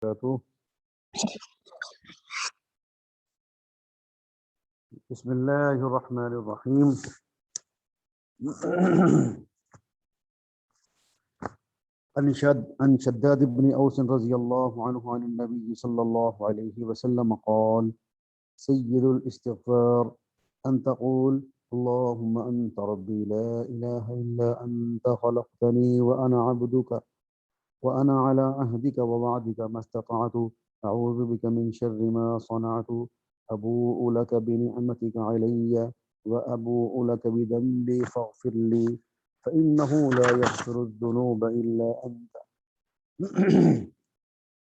وبركاته. بسم الله الرحمن الرحيم. عن شداد بن أوس رضي الله عنه عن النبي صلى الله عليه وسلم قال: سيد الاستغفار أن تقول اللهم أنت ربي لا إله إلا أنت خلقتني وأنا عبدك وأنا على عهدك ووعدك ما استطعت أعوذ بك من شر ما صنعت أبوء لك بنعمتك علي وأبوء لك بذنبي فاغفر لي فإنه لا يغفر الذنوب إلا أنت.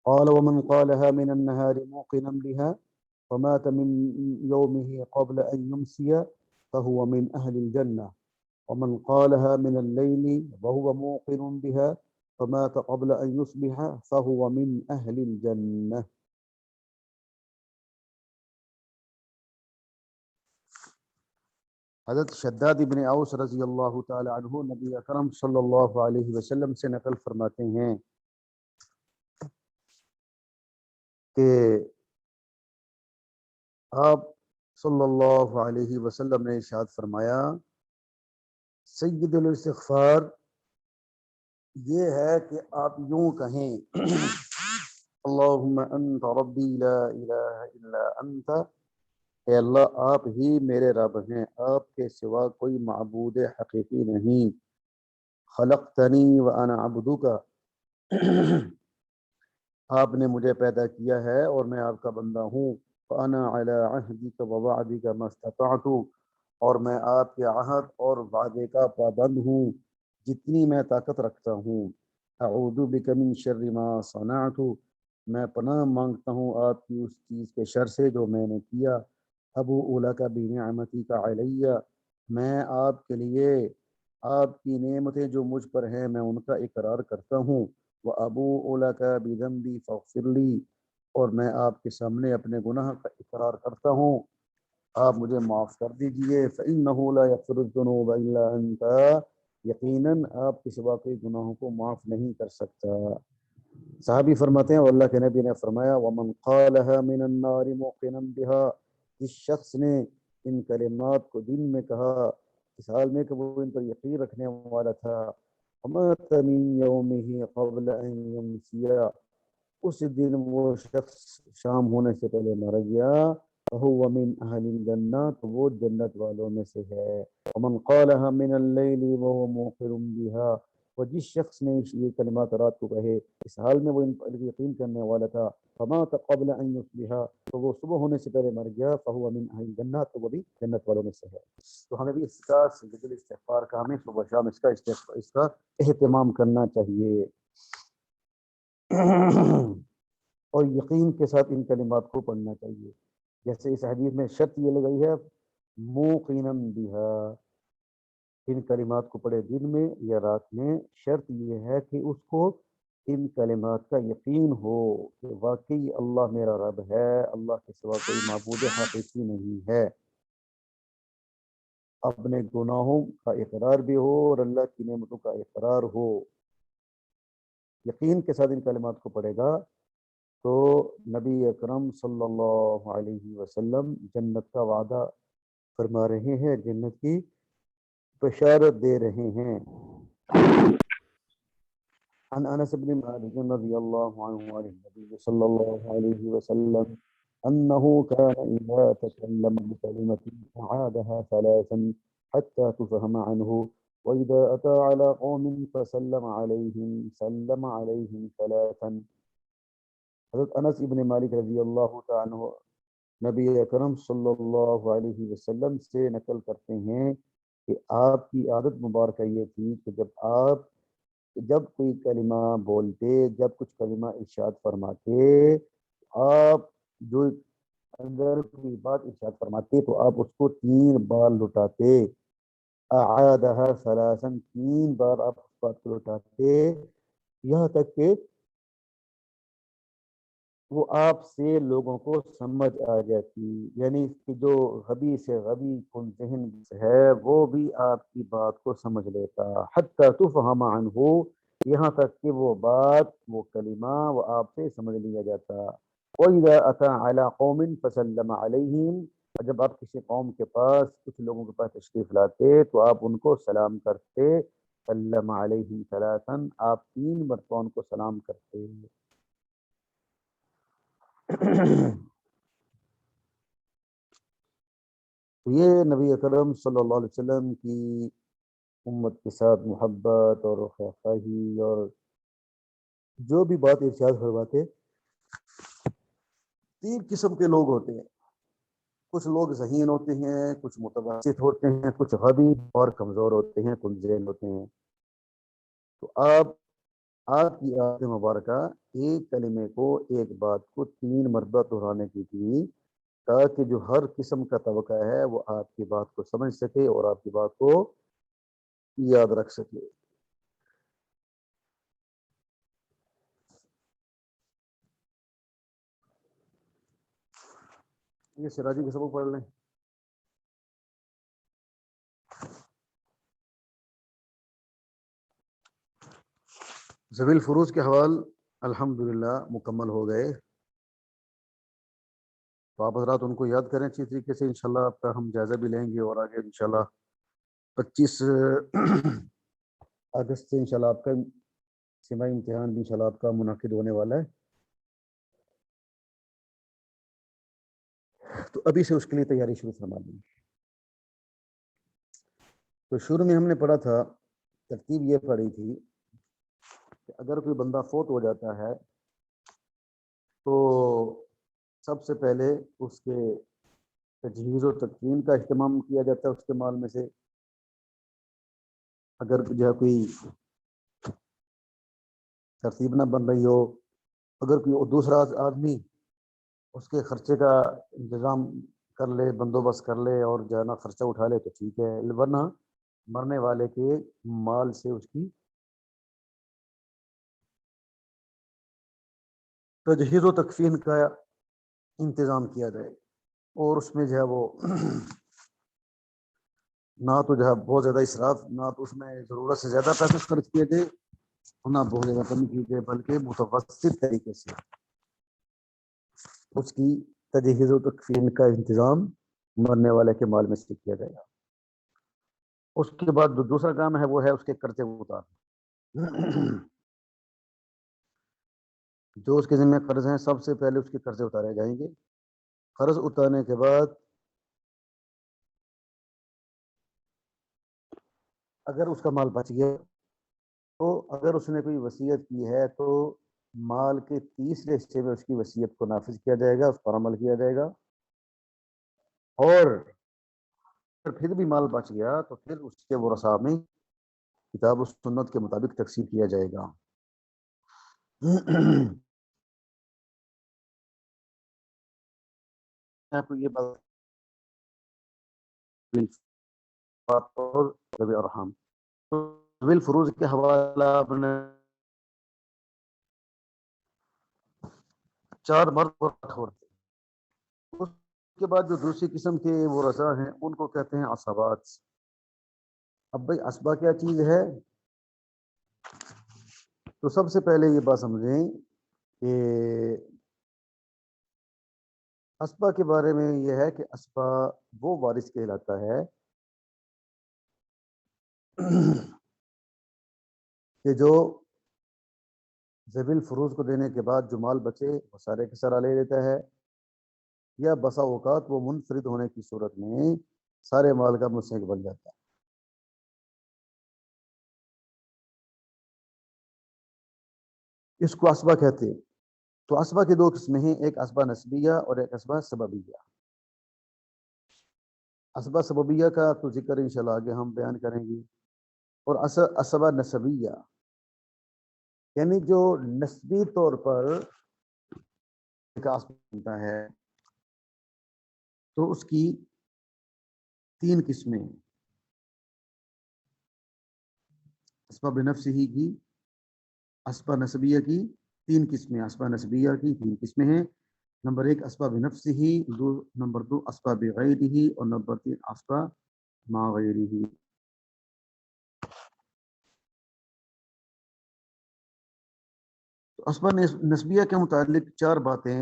قال: ومن قالها من النهار موقنا بها فمات من يومه قبل أن يمسي فهو من أهل الجنة، ومن قالها من الليل وهو موقن بها فمات قبل أن يصبح فهو من أهل الجنة. حضرت شداد بن اوس رضی اللہ تعالی عنہ نبی اکرم صلی اللہ علیہ وسلم سے نقل فرماتے ہیں کہ آپ صلی اللہ علیہ وسلم نے ارشاد فرمایا: سید الاستغفار یہ ہے کہ آپ یوں کہیں اللہم انت ربی لا الہ الا انت، اے اللہ آپ ہی میرے رب ہیں، آپ کے سوا کوئی معبود حقیقی نہیں، خلقتنی وانا عبدک، آپ نے مجھے پیدا کیا ہے اور میں آپ کا بندہ ہوں، فانا علی عہدک ووعدک ما استطعت، اور میں آپ کے عہد اور وعدے کا پابند ہوں جتنی میں طاقت رکھتا ہوں، اعوذ بک من شر ما صنعت، میں پناہ مانگتا ہوں آپ کی اس چیز کے شر سے جو میں نے کیا، ابوء لک بنعمتک علی، میں آپ کے لیے آپ کی نعمتیں جو مجھ پر ہیں میں ان کا اقرار کرتا ہوں، وَأَبُوءُ لَكَ بِذَنبِي فَاغْفِرْ لِي، اور میں آپ کے سامنے اپنے گناہ کا اقرار کرتا ہوں، آپ مجھے معاف کر دیجئے، فَإِنَّهُ لَا يَغْفِرُ الذُّنُوبَ إِلَّا أَنْتَ، یقیناً آپ کے سوا کوئی گناہوں کو معاف نہیں کر سکتا۔ صحابی فرماتے ہیں اور اللہ کے نبی نے فرمایا: وَمَنْ قَالَهَا مِنَ النَّارِ مُوقِنًا بِهَا، جس شخص نے ان کلمات کو دن میں کہا اس حال میں کہ وہ ان پر یقین رکھنے والا تھا، وَمَاتَ مِنْ يَوْمِهِ قَبْلَ أَنْ يُمْسِيَ، اس دن وہ شخص شام ہونے سے پہلے مر گیا، فَهُوَ مِنْ أَهْلِ الْجَنَّةِ، تو وہ جنت والوں میں سے ہے، وَمَنْ قَالَهَا مِنَ اللَّيْلِ وَهُوَ مُوقِنٌ بِهَا، اور جس شخص نے یہ کلمات رات کو کہے اس حال میں وہ ان پر یقین کرنے والا تھا، فَمَاتَ قَبْلَ أَنْ يُصْبِحَ، تو وہ صبح ہونے سے پہلے مر گیا، فَهُوَ مِنْ أَهْلِ الْجَنَّةِ، تو وہ بھی جنت والوں میں سے ہے۔ تو ہمیں بھی اس کا سجد الاستغفار کا ہمیں صبح شام اس کا اہتمام کرنا چاہیے اور یقین کے ساتھ ان کلمات کو پڑھنا چاہیے، جیسے اس حدیث میں شرط یہ لگائی ہے موقنا بہا، ان کلمات کو پڑھے دن میں یا رات میں، شرط یہ ہے کہ اس کو ان کلمات کا یقین ہو کہ واقعی اللہ میرا رب ہے، اللہ کے سوا کوئی معبود حقیقی نہیں ہے، اپنے گناہوں کا اقرار بھی ہو اور اللہ کی نعمتوں کا اقرار ہو، یقین کے ساتھ ان کلمات کو پڑھے گا تو نبی اکرم صلی اللہ علیہ وسلم جنت کا وعدہ فرما رہے ہیں، جنت کی بشارت دے رہے ہیں۔ عن انس بن مالک رضی اللہ عنہ عن النبی صلی اللہ علیہ وسلم انه كان اذا تكلم بكلمة اعادها ثلاثا حتى تفهم عنه، واذا اتى على قوم فسلم عليهم سلم عليهم ثلاثا۔ حضرت انس ابن مالک رضی اللہ تعالی عنہ نبی اکرم صلی اللہ علیہ وسلم سے نقل کرتے ہیں کہ آپ کی عادت مبارکہ یہ تھی کہ جب کوئی کلمہ بولتے، جب کچھ کلمہ ارشاد فرماتے، آپ جو اگر کوئی بات ارشاد فرماتے تو آپ اس کو 3 بار لٹاتے، اعادها ثلاثا، 3 بار آپ اس بات کو لٹاتے، یہاں تک کہ وہ آپ سے لوگوں کو سمجھ آ جاتی، یعنی کہ جو غبی سے غبی کن ذہن ہے وہ بھی آپ کی بات کو سمجھ لیتا، حتی تفہم عنہ، یہاں تک کہ وہ بات وہ کلمہ وہ آپ سے سمجھ لیا جاتا۔ وَإِذَا أَتَى عَلَىٰ قَوْمٍ فَسَلَّمَ عَلَيْهِمْ، اور جب آپ کسی قوم کے پاس کچھ لوگوں کے پاس تشریف لاتے تو آپ ان کو سلام کرتے، سلم علیہم ثلاثاً، آپ 3 مرتبہ ان کو سلام کرتے۔ یہ نبی اکرم صلی اللہ علیہ وسلم کی امت کے ساتھ محبت اور خواہی اور جو بھی بات ارشاد فرماتے، 3 قسم کے لوگ ہوتے ہیں۔ کچھ لوگ ذہین ہوتے ہیں، کچھ متوسط ہوتے ہیں، کچھ غبی اور کمزور ہوتے ہیں، کچھ ذہین ہوتے ہیں۔ تو آپ کی آیت مبارکہ ایک کلمے کو، ایک بات کو 3 مرتبہ دہرانے کی تھی، تاکہ جو ہر قسم کا طبقہ ہے وہ آپ کی بات کو سمجھ سکے اور آپ کی بات کو یاد رکھ سکے۔ یہ سراجی کے سبق پڑھ لیں۔ ذوی الفروز کے حوال الحمدللہ مکمل ہو گئے، تو آپ حضرات ان کو یاد کریں اچھی طریقے سے، انشاءاللہ آپ کا ہم جائزہ بھی لیں گے، اور آگے انشاءاللہ 25 اگست سے انشاءاللہ آپ کا سماعی امتحان بھی انشاءاللہ آپ کا منعقد ہونے والا ہے، تو ابھی سے اس کے لیے تیاری شروع فرما دیں۔ تو شروع میں ہم نے پڑھا تھا، ترتیب یہ پڑھی تھی کہ اگر کوئی بندہ فوت ہو جاتا ہے تو سب سے پہلے اس کے تجہیز و تکفین کا اہتمام کیا جاتا ہے اس کے مال میں سے۔ اگر جو ہے کوئی ترتیب نہ بن رہی ہو، اگر کوئی دوسرا آدمی اس کے خرچے کا انتظام کر لے، بندوبست کر لے اور جو ہے نا خرچہ اٹھا لے تو ٹھیک ہے، ورنہ مرنے والے کے مال سے اس کی تجہیز و تکفین کا انتظام کیا جائے، اور اس میں جو ہے وہ نہ تو جو ہے بہت زیادہ اسراف، نہ تو اس میں ضرورت سے زیادہ پیسے خرچ کیے جائے، نہ بہت زیادہ کمی کی جائے، بلکہ متوسط طریقے سے اس کی تجہیز و تکفین کا انتظام مرنے والے کے مال میں سے کیا جائے گا۔ اس کے بعد جو دوسرا کام ہے وہ ہے اس کے قرضے اتارنا۔ جو اس کے ذمہ قرض ہیں سب سے پہلے اس کے قرضے اتارے جائیں گے۔ قرض اتارنے کے بعد اگر اس کا مال بچ گیا تو اگر اس نے کوئی وصیت کی ہے تو مال کے تیسرے حصے میں اس کی وصیت کو نافذ کیا جائے گا، اس پر عمل کیا جائے گا، اور پھر بھی مال بچ گیا تو پھر اس کے ورثاء میں کتاب و سنت کے مطابق تقسیم کیا جائے گا۔ آپ کو یہ بات اور ذوی ارحام، ذوی الفروز کے حوالہ آپ نے 4 مرد اور 8 عورتیں۔ اس کے بعد جو دوسری قسم کے ورثاء ہیں ان کو کہتے ہیں عصبات۔ اب بھائی عصبہ کیا چیز ہے؟ تو سب سے پہلے یہ بات سمجھیں کہ عصبہ کے بارے میں یہ ہے کہ عصبہ وہ وارث کہلاتا ہے کہ جو ذوی الفروز کو دینے کے بعد جو مال بچے وہ سارے کے سارا لے لیتا ہے، یا بسا اوقات وہ منفرد ہونے کی صورت میں سارے مال کا مستحق بن جاتا ہے۔ اس کو عصبہ کہتے ہیں۔ تو عصبہ کی 2 قسمیں ہیں، ایک عصبہ نسبیہ اور ایک عصبہ سببیہ۔ عصبہ سببیہ کا تو ذکر انشاءاللہ آگے ہم بیان کریں گے، اور عصبہ نسبیہ یعنی جو نسبی طور پر ایک عصبہ بنتا ہے تو اس کی 3 قسمیں ہیں۔ عصبہ بنفسہ ہی کی، عصبہ نسبیہ کی 3 قسمیں، عصبہ نسبیہ کی 3 قسمیں ہیں۔ نمبر 1 عصبہ بنفسہ ہی، نمبر 2 عصبہ بغیرہ، اور نمبر 3 عصبہ مع غیرہ۔ اسباب نسبیہ کے متعلق 4 باتیں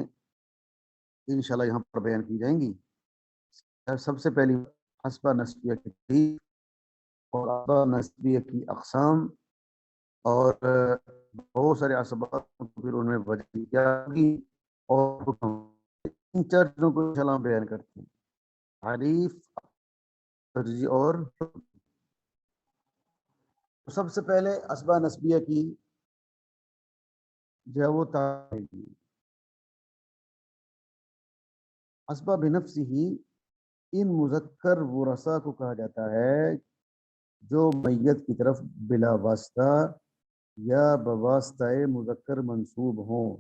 انشاءاللہ یہاں پر بیان کی جائیں گی۔ سب سے پہلی اسباب نسبیہ کی تعریف اور اسباب نسبیہ کی اقسام، اور بہت سارے اسباب پھر ان میں وجہ کیا ہوگی اور حکم، ان 4 چیزوں کو انشاءاللہ ہم بیان کرتے ہیں، تعریف، ترجیح اور حکم۔ سب سے پہلے اسباب نسبیہ کی جو ہے وہ تعریف، اسباب نفس ہی ان مذکر ورثہ کو کہا جاتا ہے جو میت کی طرف بلا واسطہ یا بواسطہ مذکر منسوب ہوں۔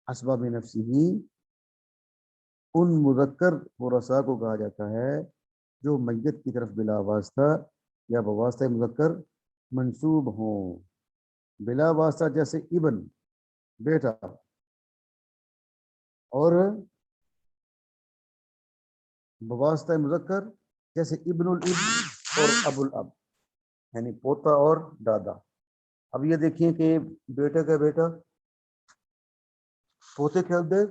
اسباب نفس ہی ان مذکر ورثہ کو کہا جاتا ہے جو میت کی طرف بلا واسطہ یا بواسطہ مذکر منسوب ہوں۔ بلا واسطہ جیسے ابن بیٹا، اور بواسطہ مذکر جیسے ابن الابن اور ابو الاب، یعنی پوتا اور دادا۔ اب یہ دیکھیں کہ بیٹے کا بیٹا پوتے کے اندر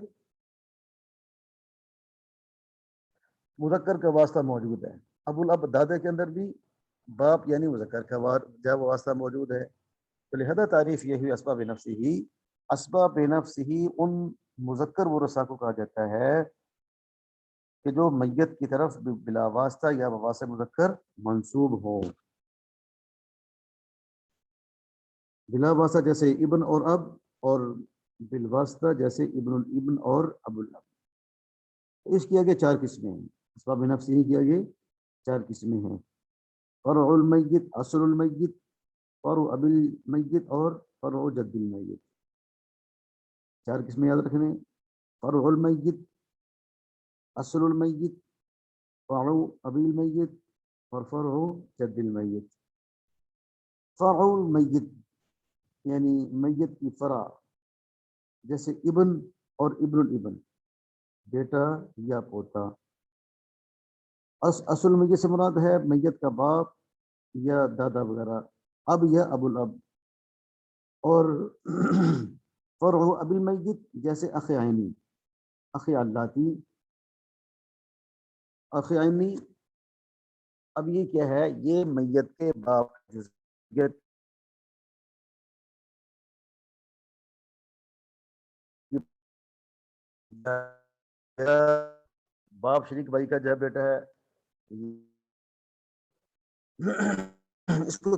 مذکر کا واسطہ موجود ہے، ابو الاب دادے کے اندر بھی باپ یعنی مذکر کا واسطہ موجود ہے، تو لہذا تعریف یہ ہوئی اسباب نفس ہی۔ اسباب نفس ہی ان مذکر ورثہ کو کہا جاتا ہے کہ جو میت کی طرف بلا واسطہ یا بواسطہ مذکر منسوب ہو۔ بلا واسطہ جیسے ابن اور اب، اور بالواسطہ جیسے ابن الابن اور ابو الاب۔ اس کی آگے 4 قسمیں ہیں، اسباب نفس ہی کی آگے 4 قسمیں ہیں، فرع المیت، اصل المیت، فرع ابی المیت اور فرع جد المیت۔ 4 قسمیں یاد رکھنے، فرع المیت، اصل المیت، فرع ابی المیت اور فرع جد المیت۔ فرع المیت یعنی میت کی فرع، جیسے ابن اور ابن الابن، بیٹا یا پوتا۔ اصل میت سے مراد ہے میت کا باپ یا دادا وغیرہ، اب یا ابو الاب۔ اور فرع ابی المیت جیسے اخ عینی، اخ علاتی، اخ عینی۔ اب یہ کیا ہے؟ یہ میت کے باپ باپ شریک بھائی کا جو بیٹا ہے، اس کو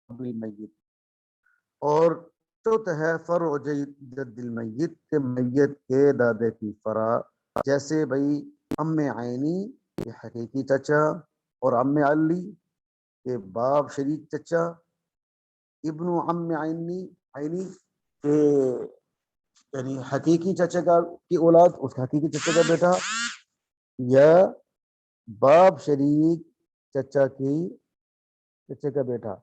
میت۔ اور چوتھا ہے فرع جد المیت، کے میت کے دادے کی فرع، جیسے بھائی ام عینی کے حقیقی چچا، اور ام علی کے باپ شریک چچا، ابن ام عینی کے یعنی حقیقی چچا کی اولاد، اس حقیقی چچا کا بیٹا، یا باپ شریک چچے کا بیٹا۔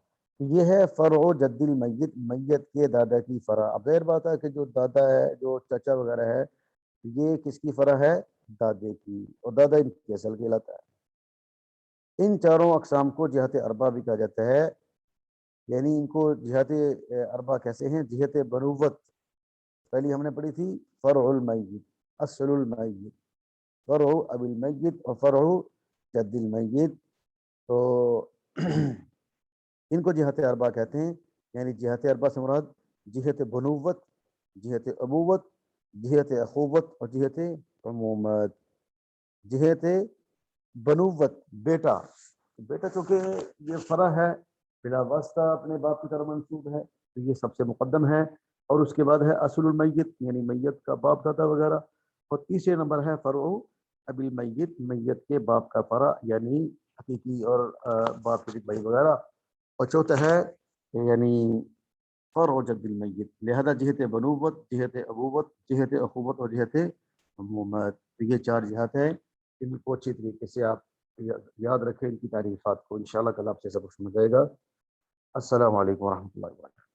یہ ہے فرع جد المیت، میت کے دادا کی فرع۔ اب ظاہر بات ہے کہ جو دادا ہے، جو چچا وغیرہ ہے، یہ کس کی فرع ہے؟ دادے کی، اور دادا ان کی اصل کہلاتا ہے۔ ان 4 اقسام کو جہت اربع بھی کہا جاتا ہے، یعنی ان کو جہت اربع کیسے ہیں؟ جہت بنوت پہلی ہم نے پڑھی تھی، فرع المیت، اصل المیت، فرع ابی المیت اور فرع جد المیت۔ تو ان کو جہت اربع کہتے ہیں، یعنی جہت اربع سے مراد جہت بنوت، جہت ابوت، جہت اخوت اور جہت عمومت۔ جہت بنوت بیٹا چونکہ یہ فرع ہے، بلا واسطہ اپنے باپ کی طرف منسوب ہے، تو یہ سب سے مقدم ہے، اور اس کے بعد ہے اصل المیت یعنی میت کا باپ دادا وغیرہ، اور تیسرے نمبر ہے فرع ابی المیت، میت کے باپ کا فرع یعنی حقیقی اور باپ شریک بھائی وغیرہ، اور چوتھا ہے یعنی فرع جد المیت۔ لہذا جہت بنوت، جہت ابوت، جہت اخوت اور جہت عمومت، یہ 4 جہات ہیں، ان کو اچھی طریقے سے آپ یاد رکھیں، ان کی تعریفات کو، انشاءاللہ کل آپ سے سبق سمجھ جائے گا۔ السلام علیکم ورحمۃ اللہ وبرکاتہ۔